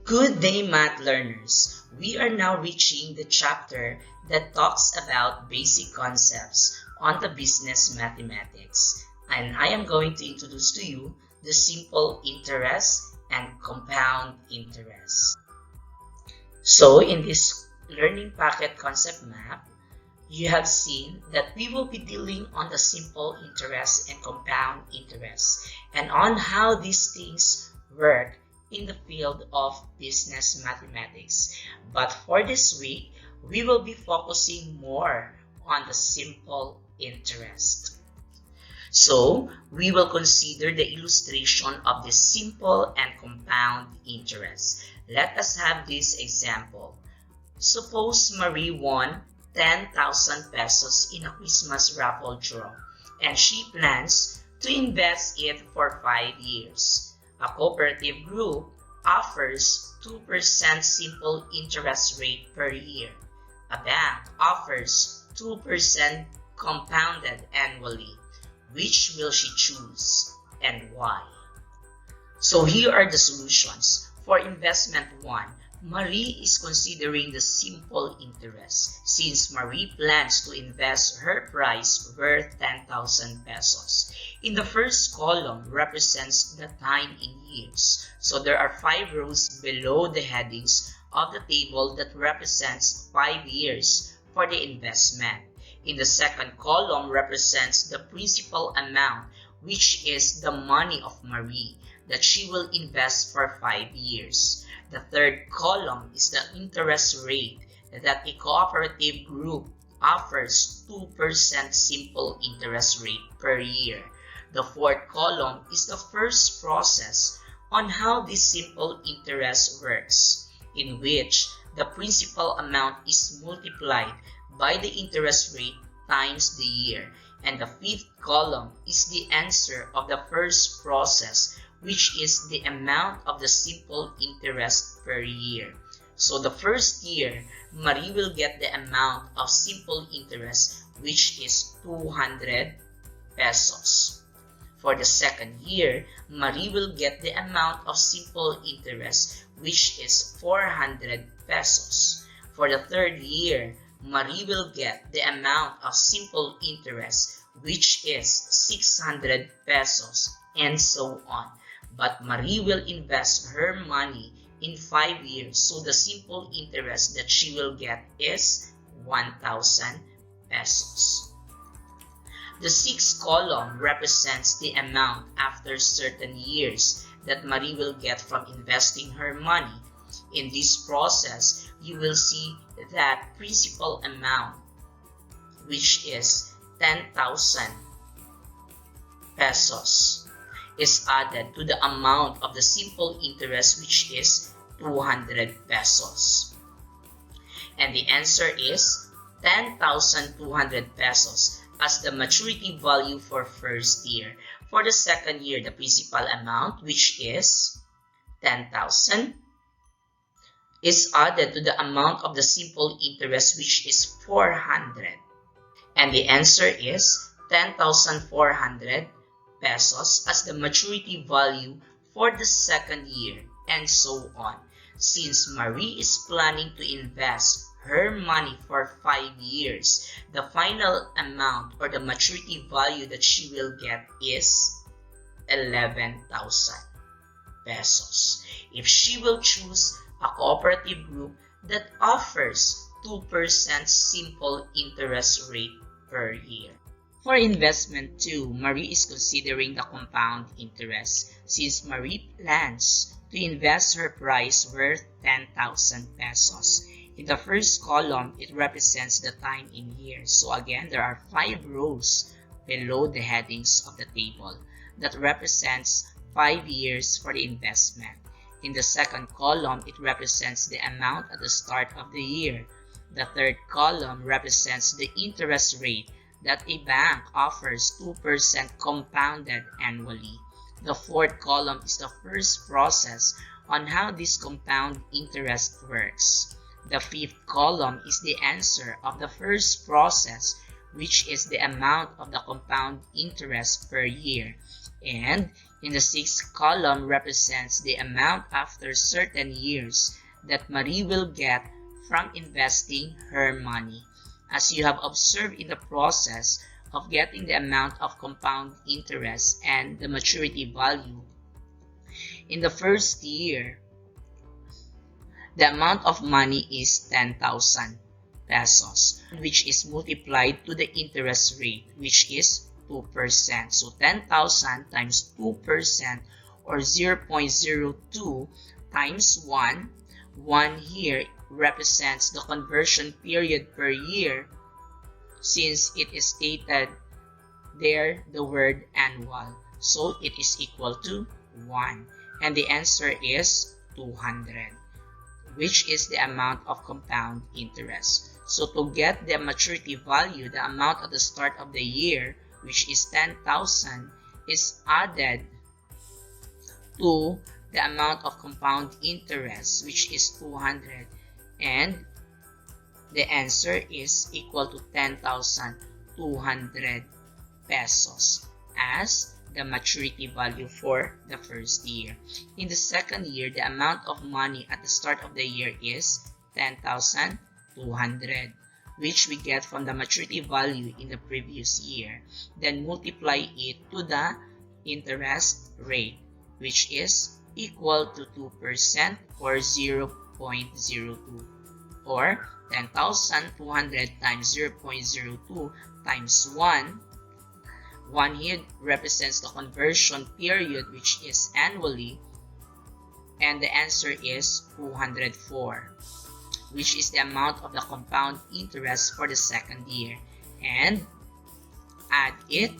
Good day, math learners! We are now reaching the chapter that talks about basic concepts on the business mathematics, and I am going to introduce to you the simple interest and compound interest. So in this learning packet concept map, you have seen that we will be dealing on the simple interest and compound interest and on how these things work in the field of business mathematics. But for this week, we will be focusing more on the simple interest. So, we will consider the illustration of the simple and compound interest. Let us have this example. Suppose Marie won 10,000 pesos in a Christmas raffle draw and she plans to invest it for 5 years. A cooperative group offers 2% simple interest rate per year. A bank offers 2% compounded annually. Which will she choose and why? So here are the solutions. For investment 1, Marie is considering the simple interest since Marie plans to invest her price worth 10,000 pesos. In the first column represents the time in years. So there are 5 rows below the headings of the table that represents 5 years for the investment. In the second column represents the principal amount, which is the money of Marie that she will invest for 5 years. The third column is the interest rate that a cooperative group offers 2% simple interest rate per year. The fourth column is the first process on how this simple interest works, in which the principal amount is multiplied by the interest rate times the year. And the fifth column is the answer of the first process, which is the amount of the simple interest per year. So the first year, Marie will get the amount of simple interest, which is 200 pesos. For the second year, Marie will get the amount of simple interest, which is 400 pesos. For the third year, Marie will get the amount of simple interest, which is 600 pesos, and so on. But Marie will invest her money in 5 years, so the simple interest that she will get is 1,000 pesos. The sixth column represents the amount after certain years that Marie will get from investing her money. In this process, you will see that principal amount, which is 10,000 pesos, is added to the amount of the simple interest, which is 200 pesos. And the answer is 10,200 pesos as the maturity value for first year. For the second year, the principal amount, which is 10,000, is added to the amount of the simple interest, which is 400. And the answer is 10,400 pesos as the maturity value for the second year, and so on. Since Marie is planning to invest her money for 5 years, the final amount or the maturity value that she will get is 11,000 pesos. If she will choose a cooperative group that offers 2% simple interest rate per year. For investment 2, Marie is considering the compound interest since Marie plans to invest her price worth 10,000 pesos. In the first column, it represents the time in years. So again, there are 5 rows below the headings of the table that represents 5 years for the investment. In the second column, it represents the amount at the start of the year. The third column represents the interest rate that a bank offers 2% compounded annually. The fourth column is the first process on how this compound interest works. The fifth column is the answer of the first process, which is the amount of the compound interest per year. And in the sixth column represents the amount after certain years that Marie will get from investing her money. As you have observed in the process of getting the amount of compound interest and the maturity value, in the first year, the amount of money is 10,000 pesos, which is multiplied to the interest rate, which is 2%. So 10,000 times 2% or 0.02 times 1. 1 here represents the conversion period per year, since it is stated there the word annual. So it is equal to 1. And the answer is 200, which is the amount of compound interest. So to get the maturity value, the amount at the start of the year, which is 10,000, is added to the amount of compound interest, which is 200, and the answer is equal to 10,200 pesos as the maturity value for the first year. In the second year, the amount of money at the start of the year is 10,200, which we get from the maturity value in the previous year. Then multiply it to the interest rate, which is equal to 2% or 0.02, or 10,200 times 0.02 times 1. 1 here represents the conversion period, which is annually, and the answer is 204, which is the amount of the compound interest for the second year, and add it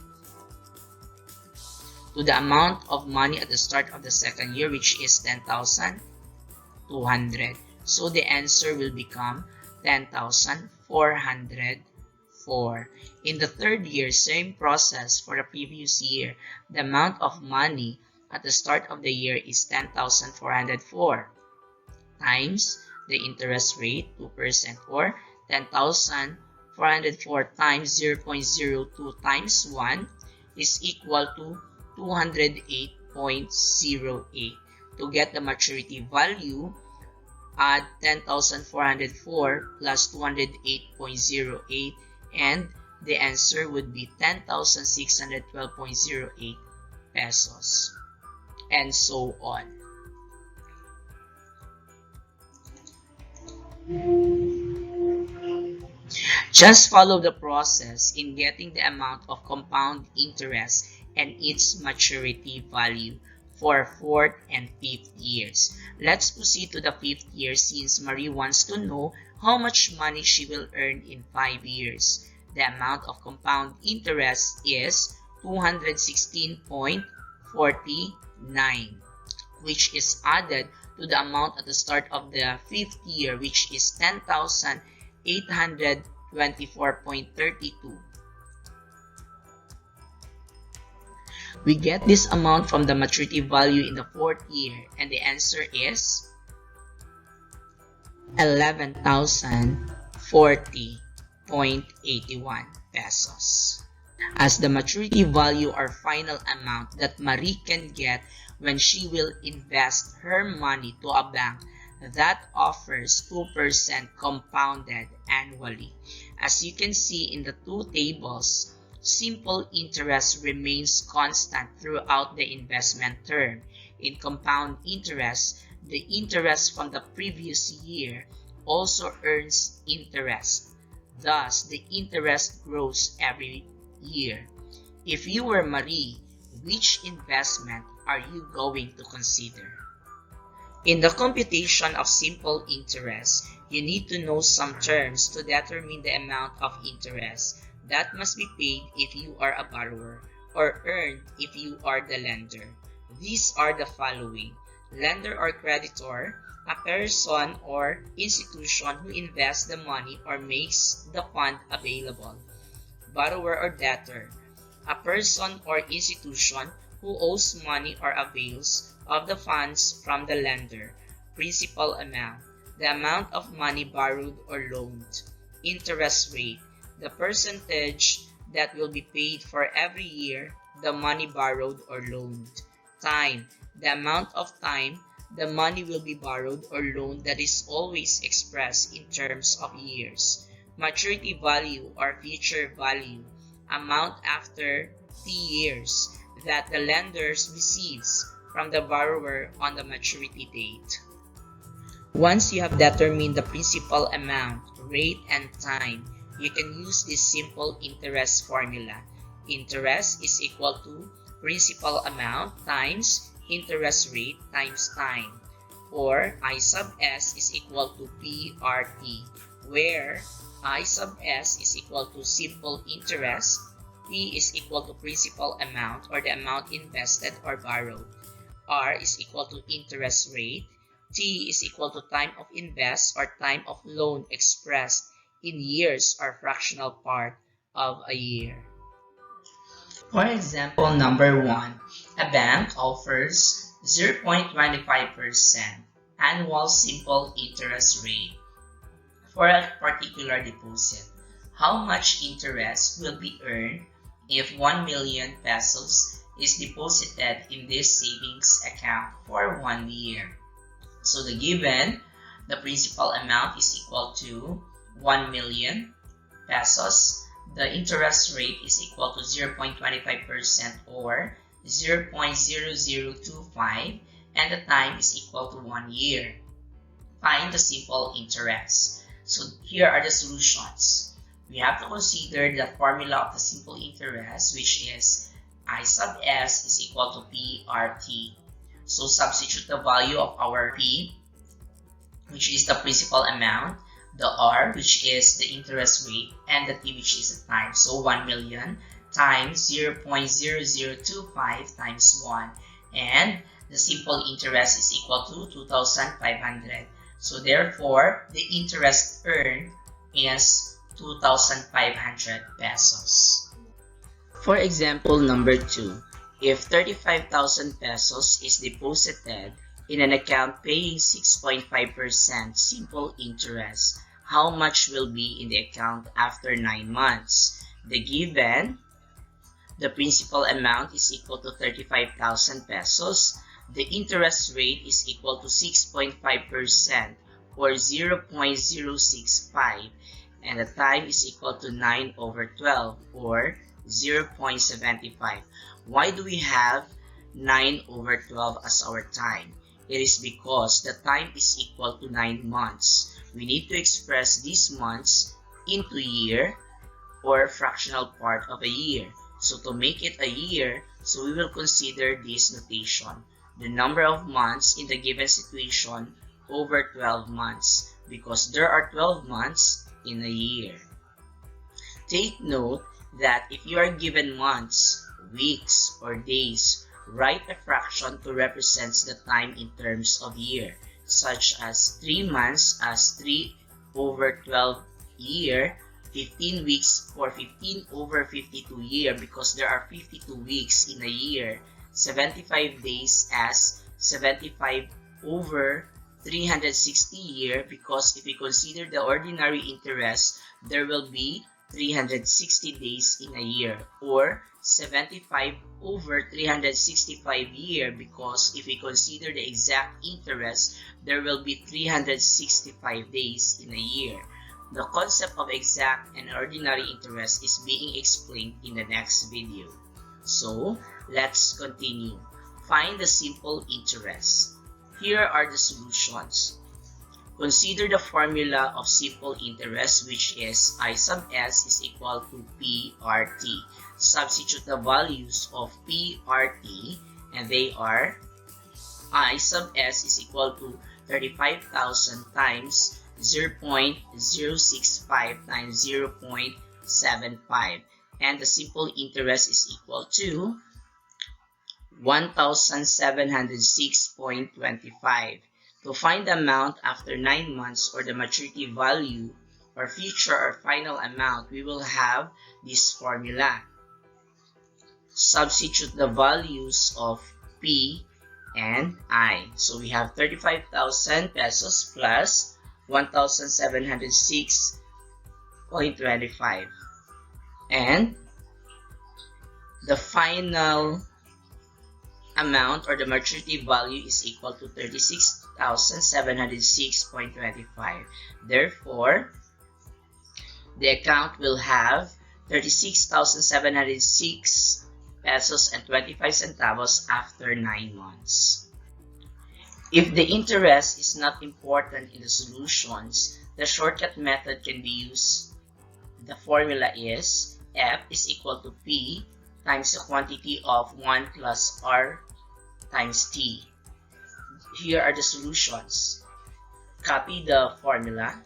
to the amount of money at the start of the second year, which is 10,200. So the answer will become 10,404. In the third year, same process for the previous year. The amount of money at the start of the year is 10,404 times the interest rate, 2%, or 10,404 times 0.02 times 1 is equal to 208.08. To get the maturity value, add 10,404 plus 208.08, and the answer would be 10,612.08 pesos, and so on. Just follow the process in getting the amount of compound interest and its maturity value for 4th and 5th years. Let's proceed to the 5th year, since Marie wants to know how much money she will earn in 5 years. The amount of compound interest is 216.49, which is added to the amount at the start of the 5th year, which is 10,824.32. We get this amount from the maturity value in the 4th year, and the answer is 11,040.81 pesos. As the maturity value or final amount that Marie can get when she will invest her money to a bank that offers 2% compounded annually. As you can see in the two tables, simple interest remains constant throughout the investment term. In compound interest, the interest from the previous year also earns interest. Thus, the interest grows every year. If you were Marie, which investment are you going to consider? In the computation of simple interest, you need to know some terms to determine the amount of interest that must be paid if you are a borrower, or earned if you are the lender. These are the following: lender or creditor, a person or institution who invests the money or makes the fund available; borrower or debtor, a person or institution who owes money or avails of the funds from the lender; principal amount, the amount of money borrowed or loaned; interest rate, the percentage that will be paid for every year the money borrowed or loaned. Time, the amount of time the money will be borrowed or loaned, that is always expressed in terms of years. Maturity value or future value, amount after T years that the lender receives from the borrower on the maturity date. Once you have determined the principal amount, rate, and time, you can use this simple interest formula. Interest is equal to principal amount times interest rate times time, or I sub s is equal to PRT, where I sub s is equal to simple interest, P is equal to principal amount or the amount invested or borrowed, R is equal to interest rate, T is equal to time of invest or time of loan expressed in years or fractional part of a year. For example number 1, a bank offers 0.25% annual simple interest rate for a particular deposit. How much interest will be earned if 1 million pesos is deposited in this savings account for 1 year? So the given, the principal amount is equal to 1 million pesos. The interest rate is equal to 0.25% or 0.0025, and the time is equal to 1 year. Find the simple interest. So here are the solutions. We have to consider the formula of the simple interest, which is I sub s is equal to PRT. So substitute the value of our P, which is the principal amount, the R, which is the interest rate, and the T, which is the time. So 1 million times 0.0025 times 1, and the simple interest is equal to 2,500. So therefore, the interest earned is 2,500 pesos. For example number 2, if 35,000 pesos is deposited in an account paying 6.5% simple interest, how much will be in the account after 9 months? The given, the principal amount is equal to 35,000 pesos. The interest rate is equal to 6.5% or 0.065, and the time is equal to 9/12 or 0.75. Why do we have 9/12 as our time? It is because the time is equal to 9 months. We need to express these months into year or fractional part of a year. So to make it a year, so we will consider this notation. The number of months in the given situation over 12 months, because there are 12 months in a year. Take note that if you are given months, weeks, or days, write a fraction to represent the time in terms of year, such as 3 months as 3/12 year, 15 weeks for 15/52 year because there are 52 weeks in a year, 75 days as 75/360 year because if we consider the ordinary interest, there will be 360 days in a year, or 75/365 year because if we consider the exact interest, there will be 365 days in a year. The concept of exact and ordinary interest is being explained in the next video. So, let's continue. Find the simple interest. Here are the solutions. Consider the formula of simple interest, which is I sub s is equal to PRT. Substitute the values of PRT, and they are I sub s is equal to 35,000 times 0.065 times 0.75, and the simple interest is equal to 1,706.25. To find the amount after 9 months or the maturity value or future or final amount, we will have this formula. Substitute the values of P and I. So we have 35,000 pesos plus 1,706.25, and the final amount or the maturity value is equal to 36,706.25. Therefore, the account will have 36,706 pesos and 25 centavos after 9 months. If the interest is not important in the solutions, the shortcut method can be used. The formula is F is equal to P times the quantity of 1 plus R times T. Here are the solutions. Copy the formula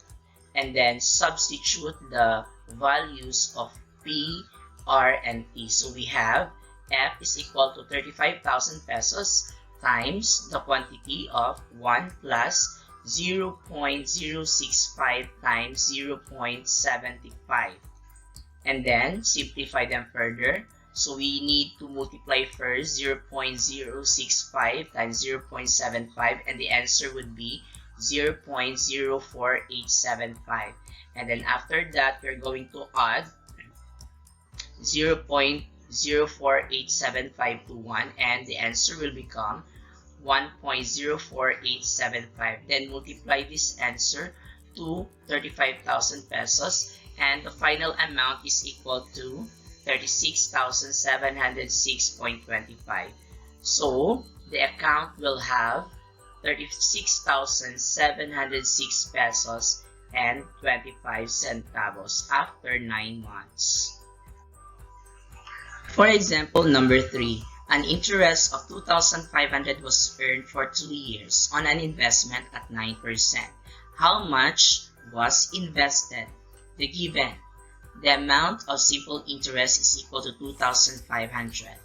and then substitute the values of P, R, and T. So we have F is equal to 35,000 pesos times the quantity of 1 plus 0.065 times 0.75. And then simplify them further. So we need to multiply first 0.065 times 0.75, and the answer would be 0.04875. And then after that, we're going to add 0.04875 to 1, and the answer will become 1.04875. Then multiply this answer to 35,000 pesos, and the final amount is equal to 36,706.25. So the account will have 36,706 pesos and 25 centavos after 9 months. For example, number 3, an interest of 2,500 was earned for 2 years on an investment at 9%. How much was invested? The given. The amount of simple interest is equal to 2,500.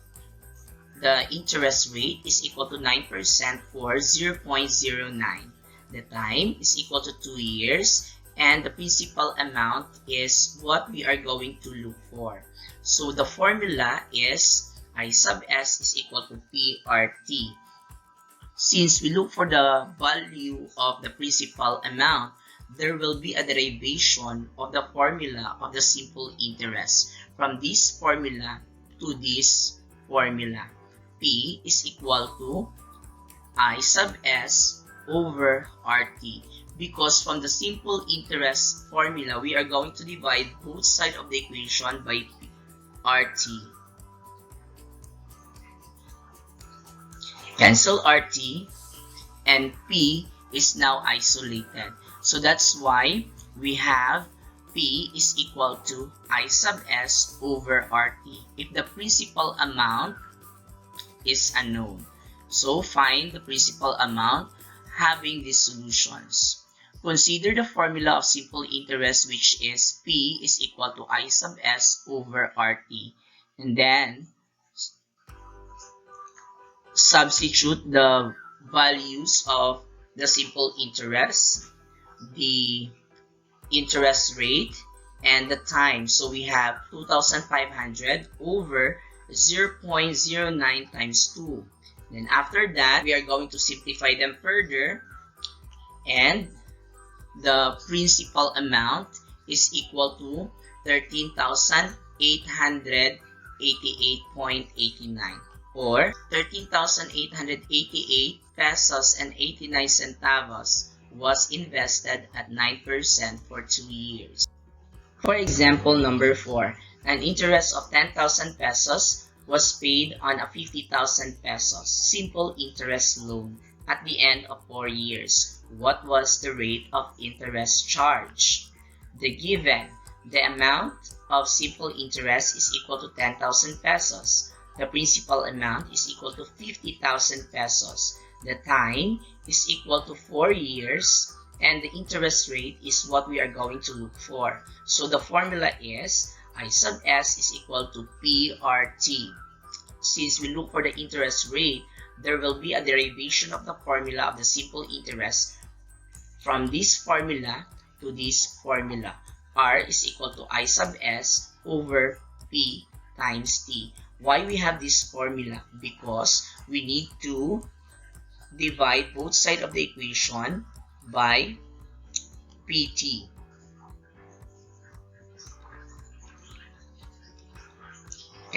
The interest rate is equal to 9% for 0.09. The time is equal to 2 years, and the principal amount is what we are going to look for. So the formula is I sub S is equal to PRT. Since we look for the value of the principal amount, there will be a derivation of the formula of the simple interest from this formula to this formula. P is equal to I sub S over RT, because from the simple interest formula, we are going to divide both sides of the equation by RT. Cancel RT, and P is now isolated. So that's why we have P is equal to I sub S over RT if the principal amount is unknown. So find the principal amount having these solutions. Consider the formula of simple interest, which is P is equal to I sub S over RT. And then substitute the values of the simple interest, the interest rate, and the time. So we have 2,500 over 0.09 times 2. Then after that, we are going to simplify them further, and the principal amount is equal to 13,888.89, or 13,888 pesos and 89 centavos was invested at 9% for 2 years. For example, number 4, an interest of 10,000 pesos was paid on a 50,000 pesos simple interest loan at the end of 4 years. What was the rate of interest charged? The given. The amount of simple interest is equal to 10,000 pesos. The principal amount is equal to 50,000 pesos. The time is equal to 4 years, and the interest rate is what we are going to look for. So the formula is I sub S is equal to PRT. Since we look for the interest rate, there will be a derivation of the formula of the simple interest from this formula to this formula. R is equal to I sub S over P times T. Why we have this formula? Because we need to divide both sides of the equation by PT.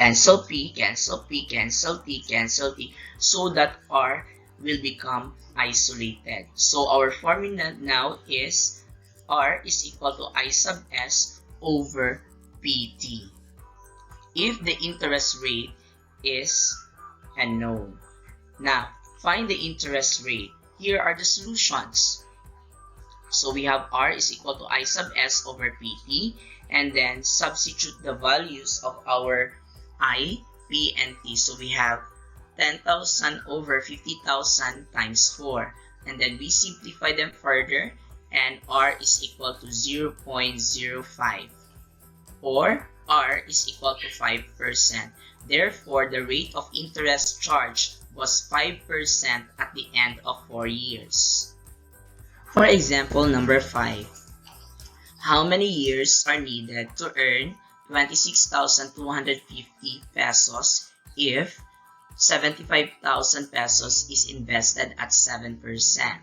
Cancel P, cancel P, cancel T, cancel T, so that R will become isolated. So our formula now is R is equal to I sub S over PT. If the interest rate is unknown. Now, find the interest rate. Here are the solutions. So we have R is equal to I sub S over PT, and then substitute the values of our I, P, and T. So we have 10,000 over 50,000 times 4. And then we simplify them further, and R is equal to 0.05. Or R is equal to 5%. Therefore, the rate of interest charged was 5% at the end of 4 years. For example, number 5. How many years are needed to earn 26,250 pesos if 75,000 pesos is invested at 7%?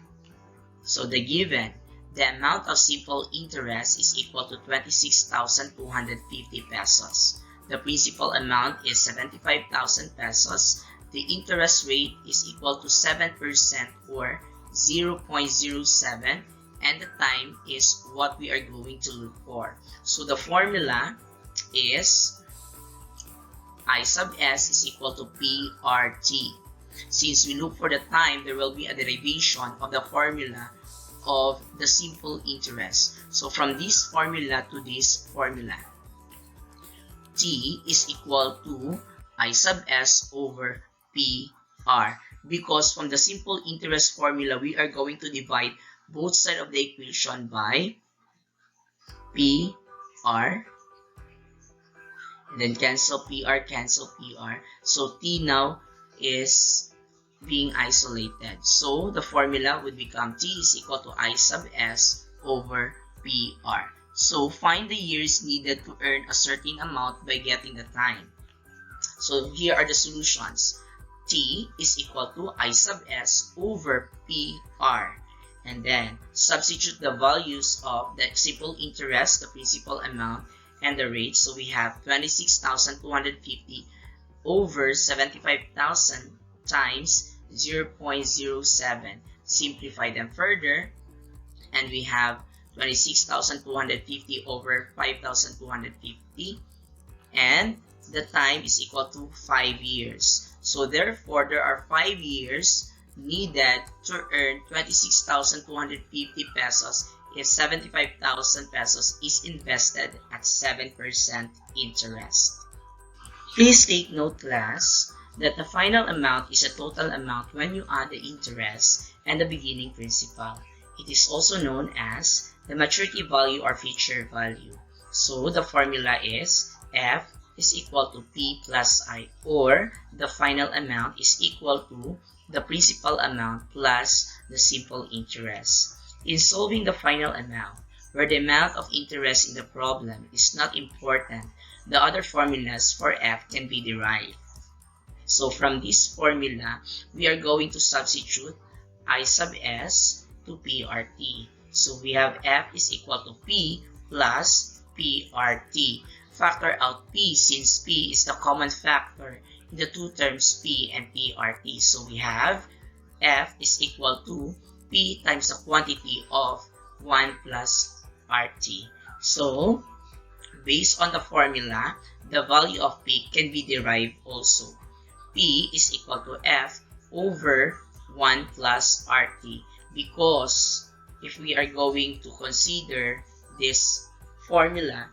So the given, the amount of simple interest is equal to 26,250 pesos. The principal amount is 75,000 pesos. The interest rate is equal to 7% or 0.07, and the time is what we are going to look for. So the formula is I sub S is equal to PRT. Since we look for the time, there will be a derivation of the formula of the simple interest. So from this formula to this formula, T is equal to I sub S over PR. Because from the simple interest formula, we are going to divide both sides of the equation by PR. And then cancel PR, cancel PR. So T now is being isolated. So the formula would become T is equal to I sub S over PR. So find the years needed to earn a certain amount by getting the time. So here are the solutions. T is equal to I sub S over PR. And then substitute the values of the simple interest, the principal amount, and the rate. So we have 26,250 over 75,000 times 0.07. Simplify them further, and we have 26,250 over 5,250, and the time is equal to 5 years. So therefore, there are 5 years needed to earn 26,250 pesos if 75,000 pesos is invested at 7% interest. Please take note, class, that the final amount is a total amount when you add the interest and the beginning principal. It is also known as the maturity value or future value. So the formula is F is equal to P plus I, or the final amount is equal to the principal amount plus the simple interest. In solving the final amount, where the amount of interest in the problem is not important, the other formulas for F can be derived. So from this formula, we are going to substitute I sub S to PRT. So we have F is equal to P plus PRT. Factor out P since P is the common factor in the two terms P and PRT. So we have F is equal to P times the quantity of 1 plus RT. So based on the formula, the value of P can be derived also. P is equal to F over 1 plus RT, because if we are going to consider this formula,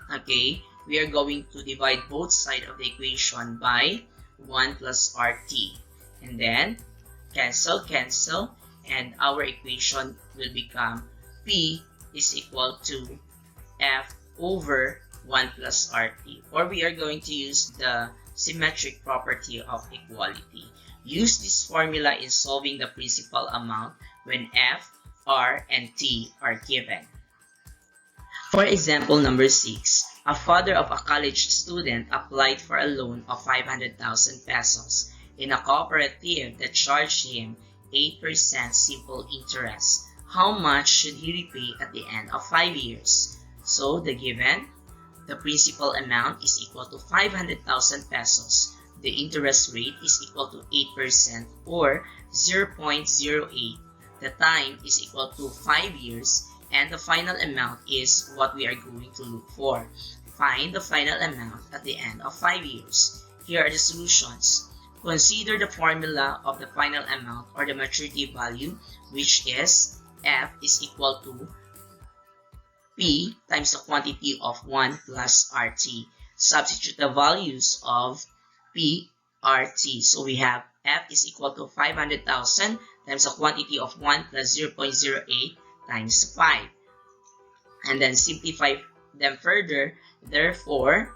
okay, we are going to divide both sides of the equation by 1 plus RT. And then cancel, cancel, and our equation will become P is equal to F over 1 plus RT. Or we are going to use the symmetric property of equality. Use this formula in solving the principal amount when F, R, and T are given. For example, number 6, a father of a college student applied for a loan of 500,000 pesos in a cooperative that charged him 8% simple interest. How much should he repay at the end of 5 years? So the given, the principal amount is equal to 500,000 pesos. The interest rate is equal to 8% or 0.08. The time is equal to 5 years, and the final amount is what we are going to look for. Find the final amount at the end of 5 years. Here are the solutions. Consider the formula of the final amount or the maturity value, which is F is equal to P times the quantity of 1 plus RT. Substitute the values of P, RT. So we have F is equal to 500,000 times the quantity of 1 plus 0.08 times 5. And then simplify them further. Therefore,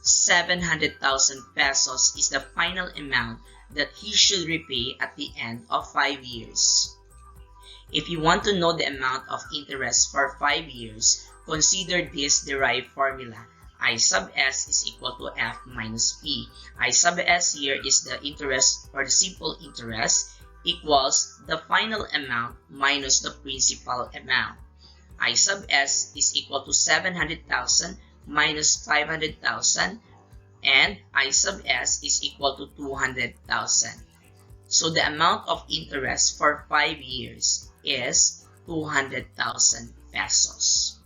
700,000 pesos is the final amount that he should repay at the end of 5 years. If you want to know the amount of interest for 5 years, consider this derived formula. I sub S is equal to F minus P. I sub S here is the interest or the simple interest equals the final amount minus the principal amount. I sub S is equal to 700,000 minus 500,000, and I sub S is equal to 200,000. So the amount of interest for 5 years is 200,000 pesos.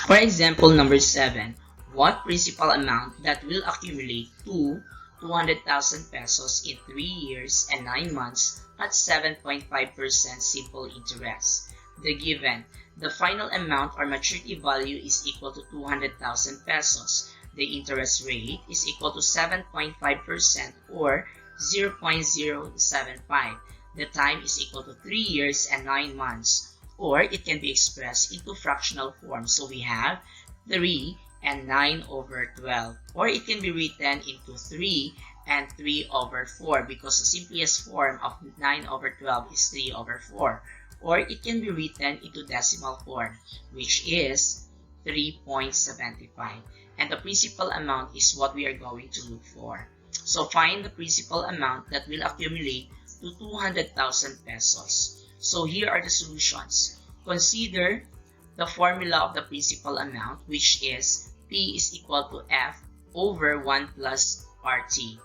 For example number 7, what principal amount that will accumulate to 200,000 pesos in 3 years and 9 months at 7.5% simple interest? The given, the final amount or maturity value is equal to 200,000 pesos. The interest rate is equal to 7.5% or 0.075. The time is equal to 3 years and 9 months, or it can be expressed into fractional form. So we have 3 and 9 over 12, or it can be written into 3 and 3 over 4 because the simplest form of 9 over 12 is 3 over 4. Or it can be written into decimal form, which is 3.75. And the principal amount is what we are going to look for. So find the principal amount that will accumulate to 200,000 pesos. So here are the solutions. Consider the formula of the principal amount, which is P is equal to F over 1 plus RT.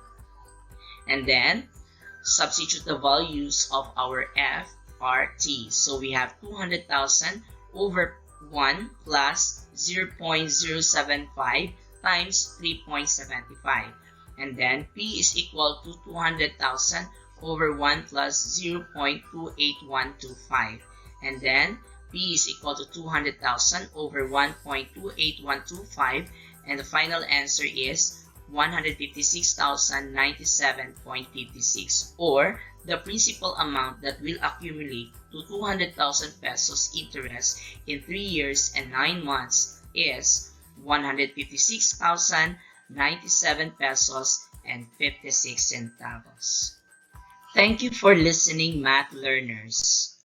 And then substitute the values of our F, RT. So we have 200,000 over 1 plus 0.075 times 3.75. And then P is equal to 200,000 over 1 plus 0.28125. And then P is equal to 200,000 over 1.28125. And the final answer is 156,097.56, or the principal amount that will accumulate to 200,000 pesos interest in 3 years and 9 months is 156,097 pesos and 56 centavos. Thank you for listening, math learners.